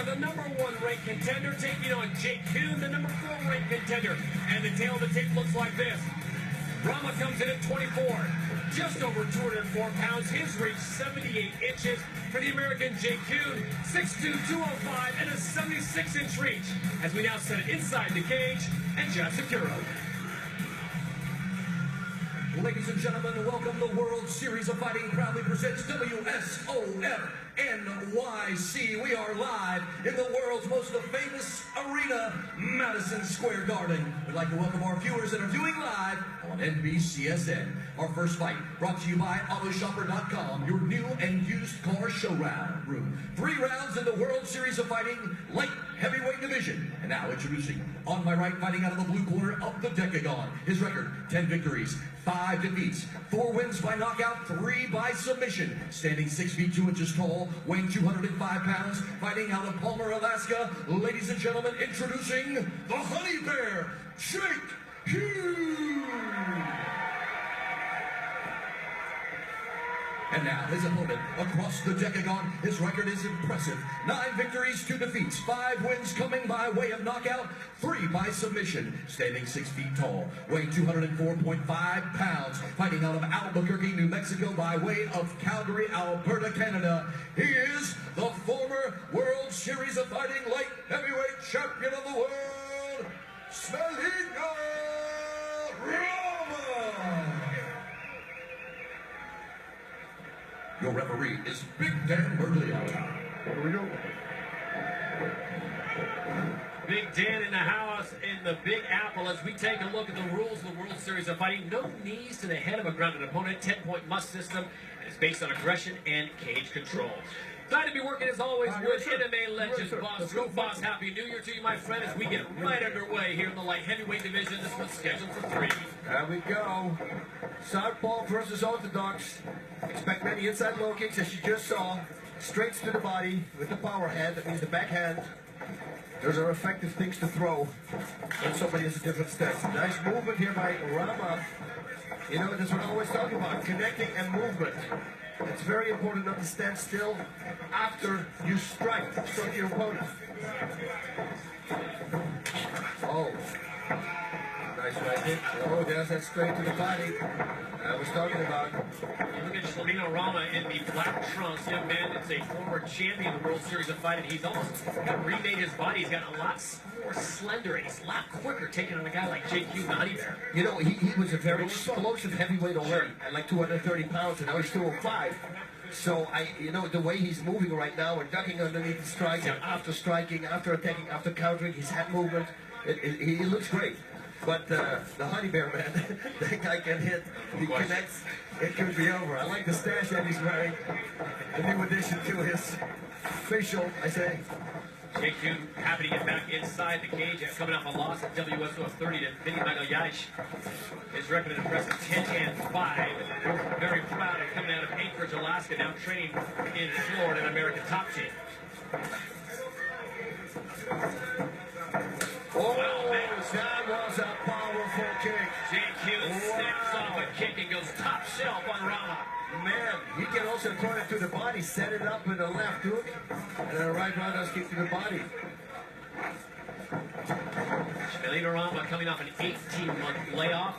Rama, the #1 ranked contender, taking on Jake Huen, the #4 ranked contender. And the tail of the tape looks like this. Rama comes in at 24, just over 204 pounds. His reach, 78 inches. For the American Jake Huen, 6'2", 205, and a 76-inch reach. As we now set it inside the cage, and Jeff Securo. Ladies and gentlemen, welcome. The World Series of Fighting proudly presents WSOF NYC. We are live in the world's most famous arena, Madison Square Garden. We'd like to welcome our viewers that are viewing live on NBCSN. Our first fight brought to you by Autoshopper.com, your new and used car showroom. 3 rounds in the World Series of Fighting light heavyweight division. And now introducing, on my right, fighting out of the blue corner of the Decagon. His record, 10 victories, 5 defeats, 4 wins by knockout, 3 by submission. Standing 6 feet 2 inches tall, weighing 205 pounds, fighting out of Palmer, Alaska. Ladies and gentlemen, introducing the Honey Bear, Jake Huen. And now his opponent across the Decagon. His record is impressive. 9 victories, 2 defeats, 5 wins coming by way of knockout, 3 by submission. Standing 6 feet tall, weighing 204.5 pounds, fighting out of Albuquerque, New Mexico by way of Calgary, Alberta, Canada. He is the former World Series of Fighting light heavyweight champion of the world, Smealinho, Rama. Your referee is Big Dan Berglio. Here we go. Big Dan in the house in the Big Apple as we take a look at the rules of the World Series of Fighting. No knees to the head of a grounded opponent. 10-point must system. It's based on aggression and cage control. Glad to be working as always with MMA legend Boss Scoop. Boss, Happy New Year to you, my friend, as we get right underway here in the light heavyweight division. This one's scheduled for 3. There we go. Southpaw versus orthodox. Expect many inside low kicks, as you just saw. Straights to the body with the power hand. That means the backhand. Those are effective things to throw when somebody has a different stance. Nice movement here by Rama. You know, that's what I always talk about, connecting and movement. It's very important not to stand still after you strike your opponent. Oh. Nice right hit. Oh, there's that straight to the body I was talking about. Look at Smealinho Rama in the black trunks. Young man, it's a former champion of the World Series of Fighting. He's almost kind of remade his body. He's got a lot more slender, and he's a lot quicker taking on a guy like Jake Huen, the Honey Bear. You know, he was a very explosive heavyweight already, at like 230 pounds, and now he's 205. So, you know, the way he's moving right now and ducking underneath the strike, and after striking, after attacking, after countering, his head movement, he looks great. But the Honey Bear, man, that guy can hit. He connects. It could be over. I like the stash that he's wearing. A new addition to his facial, I say. Jake Huen happy to get back inside the cage after coming off a loss at WSOF 30 to Vinny Magalhães. His record is impressive, 10-5. Very proud of coming out of Anchorage, Alaska, now training in Florida, an American top team. Oh, that was a powerful kick. Jake Huen snaps off a kick and goes top shelf on Rama. Man, he can also throw it to the body, set it up with a left hook, and then a right roundhouse kick to the body. Smealinho Rama coming off an 18-month layoff.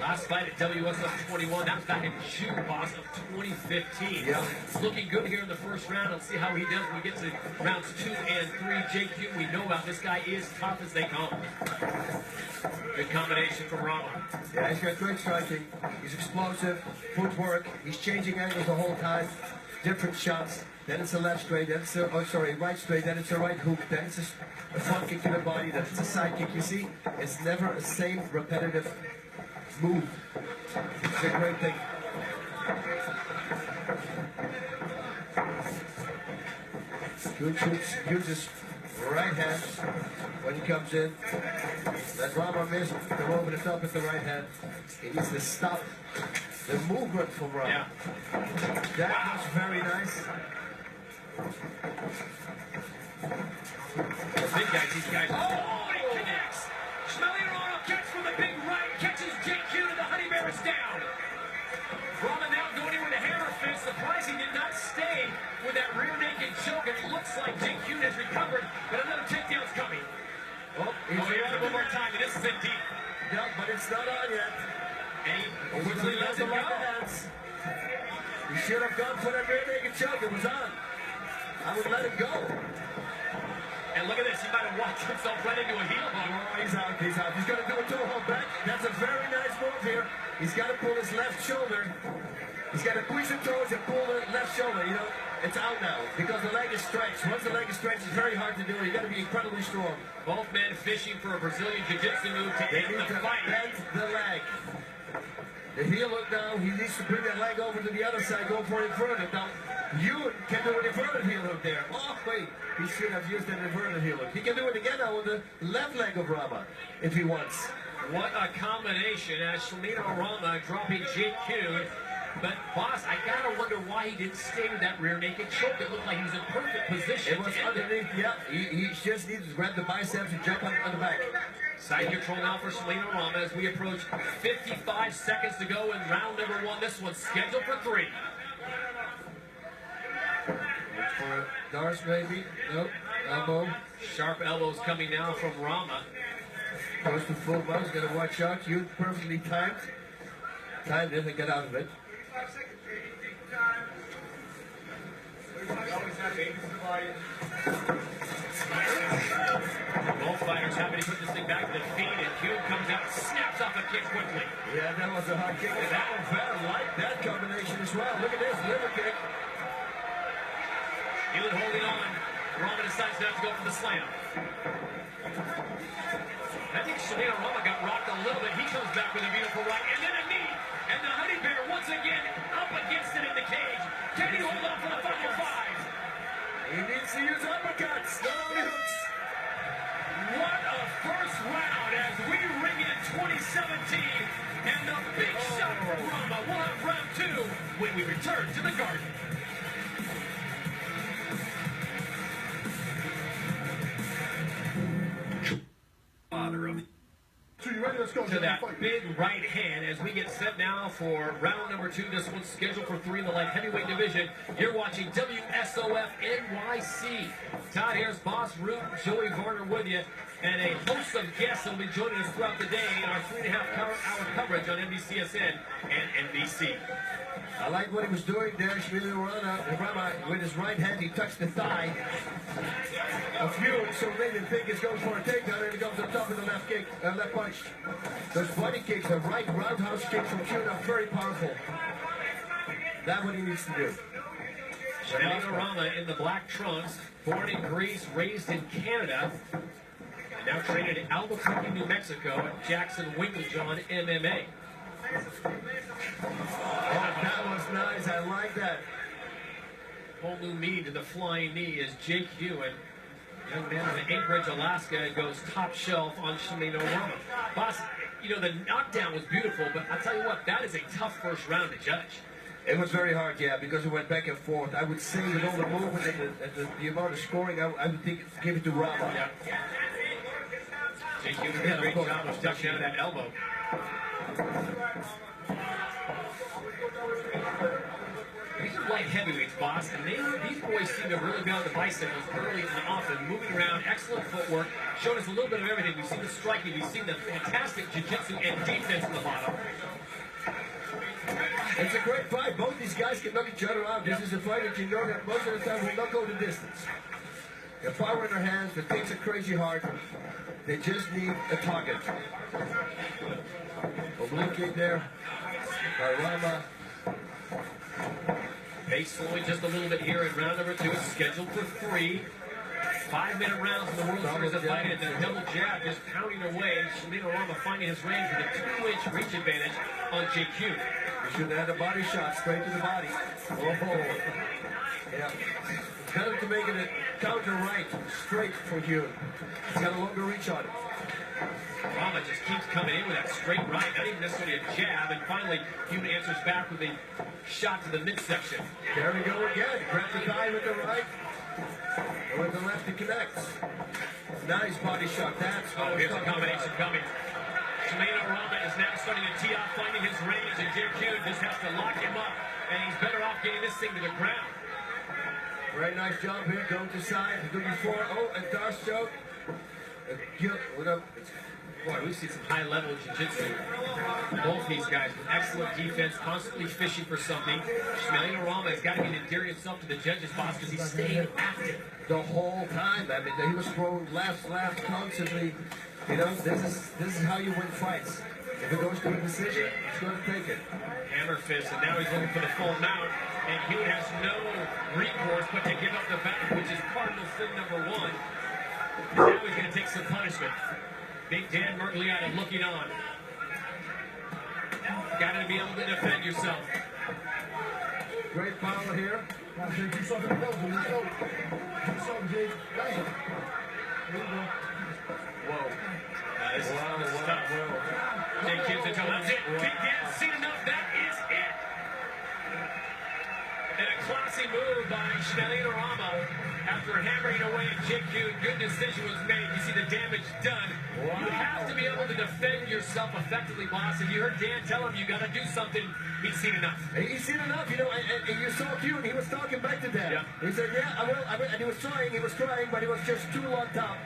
Last fight at WSOF 21, that was back in June, boss, of 2015. Yeah. Looking good here in the first round. Let's see how he does when we get to rounds 2 and 3. Jake Huen, we know about this guy, is tough as they come. Good combination from Rama. Yeah, he's got great striking. He's explosive, footwork. He's changing angles the whole time. Different shots. Then it's a left straight. Then it's a, right straight. Then it's a right hook. Then it's a front kick to the body. Then it's a side kick. You see, it's never the same repetitive move. It's a great thing. Huen uses right hand when he comes in. Let Rama miss the moment it's up at the right hand. He needs to stop the movement from Rama. Yeah. That was very nice. The big guys, these guys. Oh, he connects! Smealinho Rama catch from the big right, catches Jake Huen, and the Honey Bear is down. Rama now going in with a hammer fist. Surprised he did not stay with that rear naked choke, and it looks like Jake So he lets it go. He should have gone for that rear naked choke. It was on. I would let him go. And look at this. He might have walked himself right into a heel hook. Oh, he's out. He's out. He's going to do a toe hold back. That's a very nice move here. He's got to pull his left shoulder. He's got to push the toes and pull the left shoulder. You know, it's out now because the leg is stretched. Once the leg is stretched, it's very hard to do. You got to be incredibly strong. Both men fishing for a Brazilian Jiu-Jitsu move to end the fight. Bend the leg. The heel hook now. He needs to bring that leg over to the other side, go for an inverted. Now, Huen can do an inverted heel hook there. Oh, wait. He should have used an inverted heel hook. He can do it again now with the left leg of Rama if he wants. What a combination as Smealinho Rama dropping JQ. But, boss, I gotta wonder why he didn't stay with that rear naked choke. It looked like he was in perfect position. It was underneath, yeah. He just needed to grab the biceps and jump on the back. Side control now for Smealinho Rama as we approach 55 seconds to go in round number 1. This one's scheduled for 3. Look for Darce maybe. Nope. Elbow. Sharp elbows coming now from Rama. Goes to full bounce. Got to watch out. Huen perfectly timed. Timed it and get out of it. Both fighters happy to put this thing back to the feet, and Huen comes out and snaps off a kick quickly. Yeah, that was a hard kick. And that one felt like that combination as well. Look at this liver kick. Huen holding on. Rama decides not to go for the slam. I think Smealinho Rama got rocked a little bit. He comes back with a beautiful right, and then a knee. And the Honey Bear once again up against it in the cage. Can he hold on for the final 5? He needs to use uppercuts, not only hooks. What a first round as we ring in 2017. And the big shot from Rama. We'll have round 2 when we return to the Garden. Father of So you ready? Let's go. to that big right hand as we get set now for round number 2. This one's scheduled for 3 in the light heavyweight division. You're watching WSOF NYC. Todd Harris, Boss Root, Joey Varner with you, and a host of guests will be joining us throughout the day in our 3.5-hour coverage on NBCSN and NBC. I like what he was doing there. Smealinho Rama with his right hand, he touched the thigh of Huen, so made him think it's going for a takedown, and he goes on top of the left kick, left punch. Those body kicks, the right roundhouse kicks from Huen are very powerful. That's what he needs to do. Smealinho Rama in the black trunks, born in Greece, raised in Canada, and now trained in Albuquerque, New Mexico at Jackson Winklejohn MMA. Oh, that was nice. I like that. Whole new mean to the flying knee is Jake Huen. Young man from Anchorage, Alaska, goes top shelf on Smealinho Rama. Boss, you know, the knockdown was beautiful, but I'll tell you what, that is a tough first round to judge. It was very hard, yeah, because it went back and forth. I would say with all the movement and the amount of scoring, I would think give it to Rama. Yeah. Jake Huen did a great job of ducking out of that elbow. These are light heavyweights, boss, and these boys seem to really be on the bicycles early and often, moving around, excellent footwork, showed us a little bit of everything. We've seen the striking, we've seen the fantastic jiu-jitsu and defense in the bottom. It's a great fight. Both these guys can knock each other out. This is a fight that you know that most of the time will not go the distance. The power in their hands, the things are crazy hard. They just need a target. Oblique kick there by Rama. Pace slowing just a little bit here in round number 2. It's scheduled for 3. 5-minute rounds in the World Series of Fighting, and the double jab just pounding away. Smealinho Rama finding his range with a 2-inch reach advantage on JQ. He should have had a body shot straight to the body. Oh, yeah. Better to make it a counter right, straight for Huen. He's got a longer reach on it. Rama just keeps coming in with that straight right, not even necessarily a jab, and finally Huen answers back with a shot to the midsection. There we go again. Grab the thigh with the right, and with the left it connects. Nice body shot. That's what Here's a combination coming. Smealinho Rama is now starting to tee off, finding his range, and JQ just has to lock him up, and he's better off getting this thing to the ground. Very nice job here, going to side, do before. Oh, and Darce choke. Boy, we've seen some high-level jiu-jitsu. Both these guys with excellent defense, constantly fishing for something. Smealinho Rama has got to be endearing himself to the judges' box because he's staying active the whole time. I mean, he was throwing left constantly. You know, this is how you win fights. If it goes to a decision, he's going to take it. Hammer fist, and now he's looking for the full mount. And Huen has no recourse but to give up the back, which is cardinal sin number one. Now he's going to take some punishment. Big Dan Mergliata looking on. Got to be able to defend yourself. Great power here. Whoa. This is tough. Jake Gibbs until that's it. Big Dan seen enough. That is it. And a classy move by Smealinho Rama after hammering away at Jake Huen. Good decision was made. You see the damage done. Wow. You have to be able to defend yourself effectively, boss. And you heard Dan tell him you got to do something. He's seen enough. He's seen enough, you know, and you saw Huen. He was talking back to Dan. Yeah. He said, yeah, I will. And he was trying, but he was just too on top.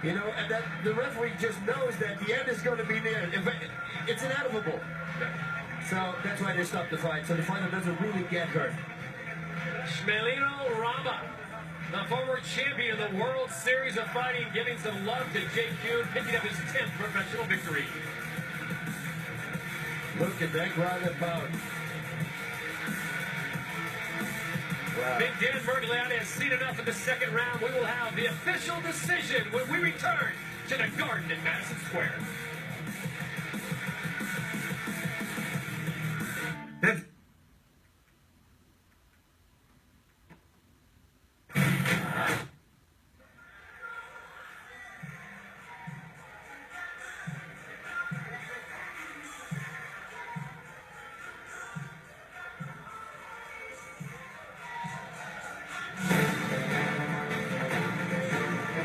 You know, and that the referee just knows that the end is going to be near. It's inevitable. So that's why they stopped the fight. So the fighter doesn't really get hurt. Smealinho Rama, the former champion of the World Series of Fighting, giving some love to Jake Huen, picking up his 10th professional victory. Look at that ground and pound. Wow. Big Dan Mergliata has seen enough in the second round. We will have the official decision when we return to the Garden in Madison Square.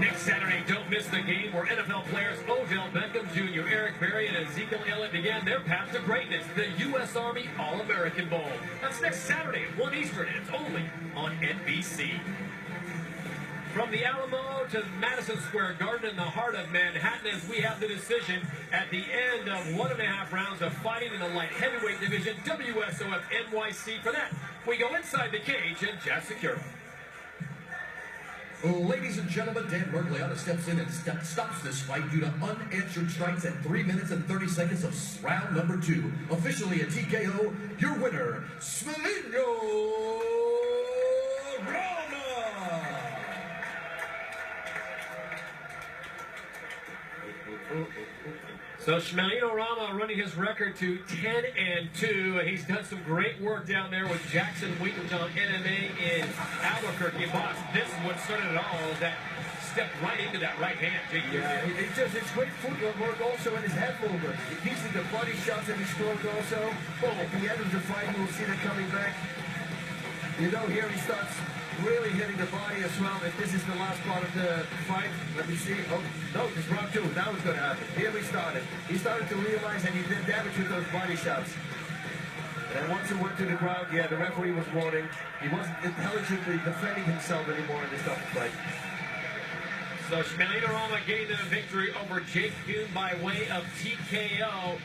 Next Saturday, don't miss the game where NFL players Odell Beckham Jr., Eric Berry, and Ezekiel Elliott began their path to greatness, the U.S. Army All-American Bowl. That's next Saturday at 1 Eastern, and it's only on NBC. From the Alamo to Madison Square Garden in the heart of Manhattan, as we have the decision at the end of 1.5 rounds of fighting in the light heavyweight division, WSOF NYC. For that, we go inside the cage and Jazz Secure. Ladies and gentlemen, Dan Mergliata steps in and stops this fight due to unanswered strikes at 3 minutes and 30 seconds of round number 2. Officially a TKO, your winner, Smealinho Rama! So Smealinho Rama running his record to 10-2. He's done some great work down there with Jackson Winklejohn MMA in Albuquerque. Boss, this is what started it all, that stepped right into that right hand. Yeah, it's great footwork work also in his head movement. He keeps the body shots that he's throwing also. At the end of the fight, we'll see that coming back. You know, here he starts really hitting the body as well. If this is the last part of the fight, let me see. Oh, no, it's round 2. Now it's going to happen. Here we started. He started to realize that he did damage with those body shots. And then once he went to the ground, yeah, the referee was warning. He wasn't intelligently defending himself anymore in this tough fight. So Smealinho Rama gained a victory over Jake Huen by way of TKO.